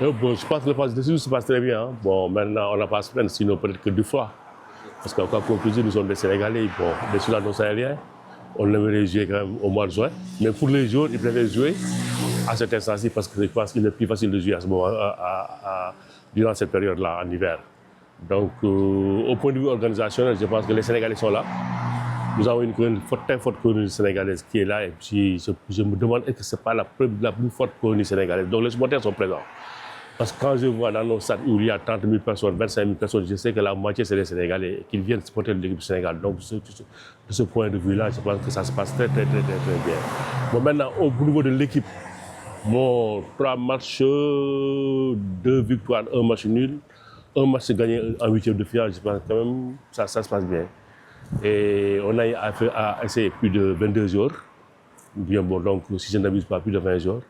Bon, je pense que le phase de décision se passe très bien. Hein. Bon, maintenant, on n'a pas à se plaindre, sinon peut-être que 2 fois. Parce qu'en conclusion, nous sommes des Sénégalais, bon, des Sudano-Sahéliens. On aimerait jouer quand même au mois de juin. Mais pour les jours, ils préfèrent jouer à cet instant-ci parce que je pense qu'il est plus facile de jouer à ce moment, durant cette période-là, en hiver. Donc, au point de vue organisationnel, je pense que les Sénégalais sont là. Nous avons une très forte colonie sénégalaise qui est là. Et puis, je me demande est-ce que ce n'est pas la plus forte colonie sénégalaise. Donc, les supporters sont présents. Parce que quand je vois dans nos stades où il y a 30 000 personnes, 25 000 personnes, je sais que la moitié c'est les Sénégalais et qu'ils viennent supporter l'équipe du Sénégal. Donc, de ce point de vue-là, je pense que ça se passe très bien. Bon, maintenant, au niveau de l'équipe, bon, 3 matchs, 2 victoires, 1 match nul, 1 match gagné en 8e de finale, je pense quand même ça se passe bien. Et on a essayé plus de 22 jours, bien bon, donc si je n'abuse pas, plus de 20 jours.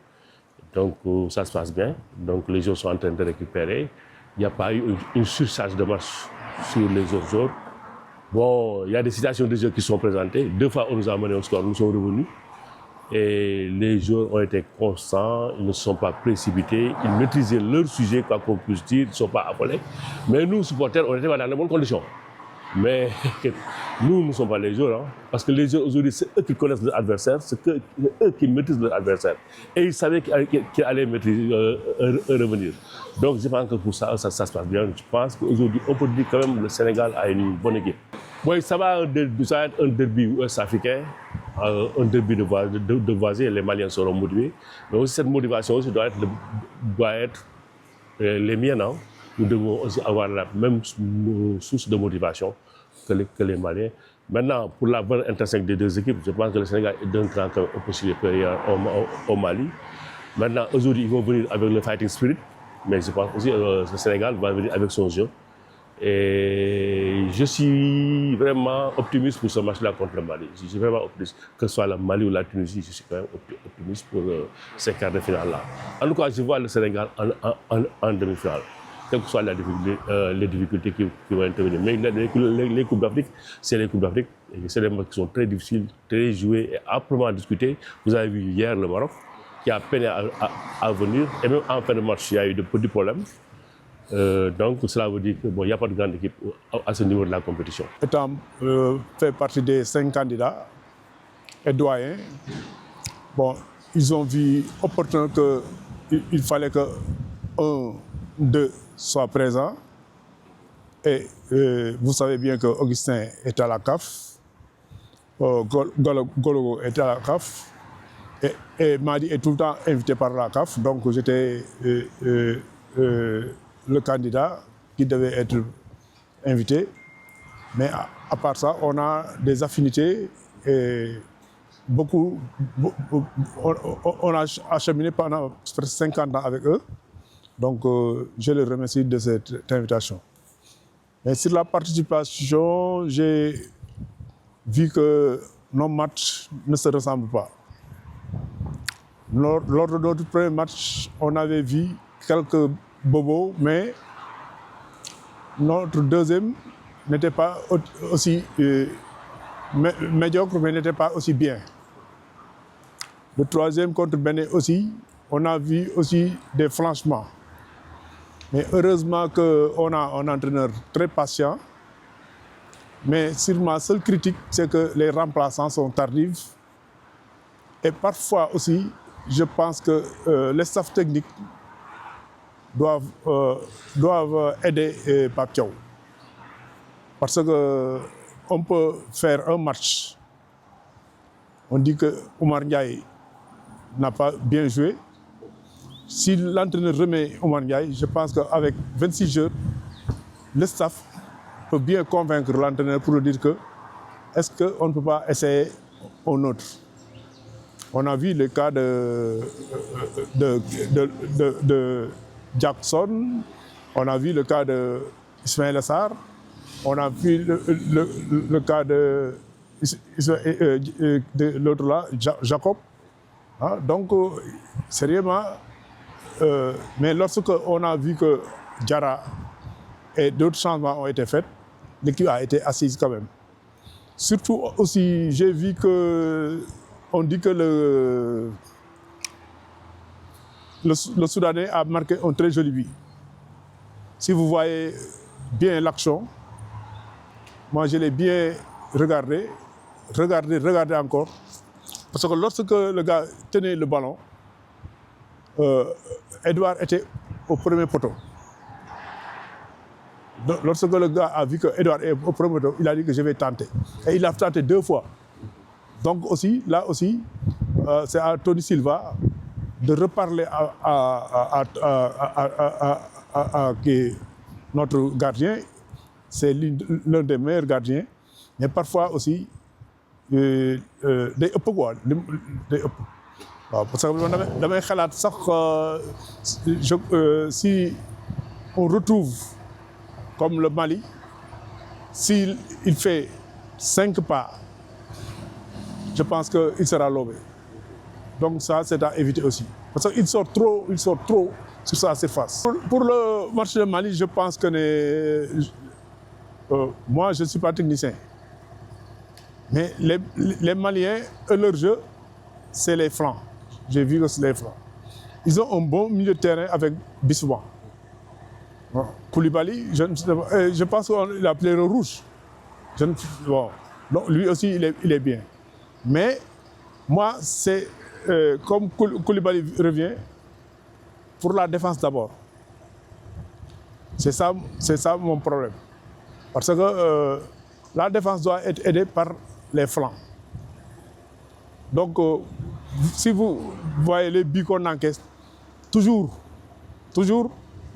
Donc ça se passe bien, donc les joueurs sont en train de récupérer. Il n'y a pas eu une surcharge de matchs sur les autres jours. Bon, il y a des situations de jeu qui sont présentées. 2 fois on nous a mené au score, nous sommes revenus. Et les joueurs ont été constants, ils ne sont pas précipités, ils maîtrisaient leur sujet, quoi qu'on puisse dire, ils ne sont pas affolés. Mais nous, supporters, on était dans de bonnes conditions. Mais nous ne sommes pas les joueurs, hein, parce que les joueurs aujourd'hui, c'est eux qui connaissent leur adversaire, c'est eux qui maîtrisent leur adversaire. Et ils savaient qu'ils allaient revenir. Donc je pense que pour ça se passe bien. Je pense qu'aujourd'hui, on peut dire quand même que le Sénégal a une bonne équipe. Oui, ça va être un derby ouest-africain, un derby de voisins, les Maliens seront motivés. Mais aussi cette motivation aussi doit être les miennes. Hein. Nous devons aussi avoir la même source de motivation que les Maliens. Maintenant, pour la bonne intersecte des 2 équipes, je pense que le Sénégal est d'un cran au possible supérieur au Mali. Maintenant, aujourd'hui, ils vont venir avec le fighting spirit, mais je pense aussi que le Sénégal va venir avec son jeu. Et je suis vraiment optimiste pour ce match-là contre le Mali. Je suis vraiment optimiste, que ce soit le Mali ou la Tunisie, je suis quand même optimiste pour ces quarts de finale-là. En tout cas, je vois le Sénégal en demi-finale. Quelles que soient les difficultés qui vont intervenir. Mais les Coupes d'Afrique, c'est les Coupes d'Afrique. C'est des matchs qui sont très difficiles, très joués et âprement discutés. Vous avez vu hier le Maroc, qui a peiné à venir. Et même en fin de match, il y a eu de petits problèmes. Donc cela veut dire qu'il n'y a pas de grande équipe à ce niveau de la compétition. Étant fait partie des 5 candidats et doyens, bon, ils ont vu opportun qu'il fallait que 2 soient présents. Et vous savez bien que Augustin est à la CAF, Gologo est à la CAF, et Madi est tout le temps invité par la CAF. Donc j'étais le candidat qui devait être invité. Mais à part ça, on a des affinités et on a acheminé pendant presque 50 ans avec eux. Donc je les remercie de cette invitation. Mais sur la participation, j'ai vu que nos matchs ne se ressemblent pas. Lors de notre premier match, on avait vu quelques bobos, mais notre deuxième n'était pas aussi médiocre, mais n'était pas aussi bien. Le troisième contre Bénin aussi, on a vu aussi des flanchements. Mais heureusement qu'on a un entraîneur très patient. Mais sur ma seule critique, c'est que les remplaçants sont tardifs. Et parfois aussi, je pense que les staffs techniques doivent aider Pape Thiaw. Parce qu'on peut faire un match. On dit que Oumar Ndiaye n'a pas bien joué. Si l'entraîneur remet Oumar Ndiaye, je pense qu'avec 26 joueurs, le staff peut bien convaincre l'entraîneur pour lui dire que est-ce qu'on ne peut pas essayer un autre. On a vu le cas de Jackson, on a vu le cas de Ismaël Assar, on a vu le cas de l'autre là, Jacob. Hein, donc, sérieusement, mais lorsque on a vu que Diarra et d'autres changements ont été faits, l'équipe a été assise quand même. Surtout aussi, j'ai vu que on dit que le Soudanais a marqué un très joli but. Si vous voyez bien l'action, moi je l'ai bien regardé, regardé encore. Parce que lorsque le gars tenait le ballon, Edouard était au premier poteau. Donc, lorsque le gars a vu que Edouard est au premier poteau, il a dit que je vais tenter. Et il a tenté 2 fois. Donc aussi, là aussi, c'est à Tony Silva de reparler à notre gardien. C'est l'un des meilleurs gardiens. Mais parfois aussi, des ëpp quoi, day ëpp. waaw parce que damay xalaat sax si on retrouve comme le Mali, s'il fait 5 pas, je pense qu'il sera lobé. Donc ça, c'est à éviter aussi. Parce qu'il sort trop sur sa surface. Pour le match de Mali, je pense que moi, je ne suis pas technicien. Mais les Maliens, leur jeu, c'est les flancs. J'ai vu que c'est les flancs. Ils ont un bon milieu de terrain avec Bissouma. Koulibaly, je pense qu'il a appelé le rouge. Bon, donc lui aussi, il est bien. Mais moi, c'est comme Koulibaly revient, pour la défense d'abord. C'est ça mon problème. Parce que la défense doit être aidée par les flancs. Donc, si vous voyez les buts qu'on encaisse, toujours,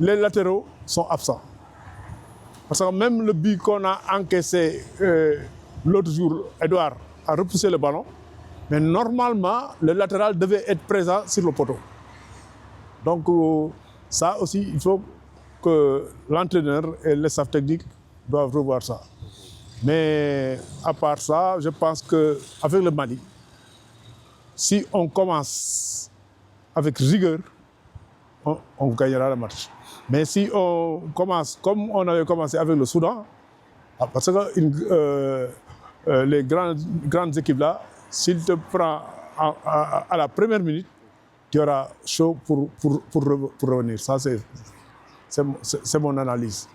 les latéraux sont absents. Parce que même le but qu'on a encaissé l'autre jour, Edouard a repoussé le ballon, mais normalement, le latéral devait être présent sur le poteau. Donc, ça aussi, il faut que l'entraîneur et le staff technique doivent revoir ça. Mais à part ça, je pense qu'avec le Mali, si on commence avec rigueur, on gagnera le match. Mais si on commence comme on avait commencé avec le Soudan, parce que les grandes équipes là, s'il te prend à la première minute, tu auras chaud pour revenir. Ça, c'est mon analyse.